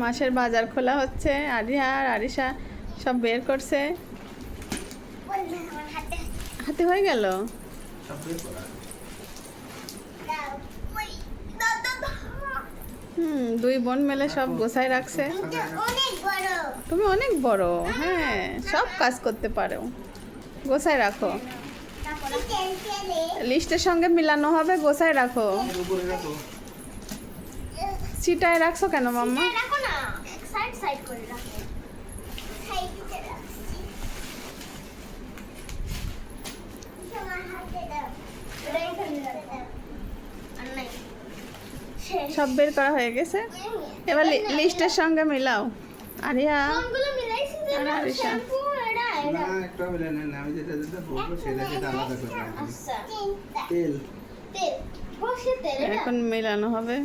মাসের বাজার খোলা হচ্ছে। আরিয়া আর আরিশা সব বের করছে। হাতে হয়ে গেল। দুই বোন মিলে সব গোছায় রাখছে। তুমি অনেক বড়, হ্যাঁ সব কাজ করতে পারো। গোছায় রাখো, লিস্টের সঙ্গে মিলানো হবে। গোছায় রাখো। চিটায় রাখছো কেন মাম্মা? সব বের করা হয়ে গেছে। এবার লিস্টের সঙ্গে মিলাও। আরিয়া আর আরিশা এখন মিলানো হবে।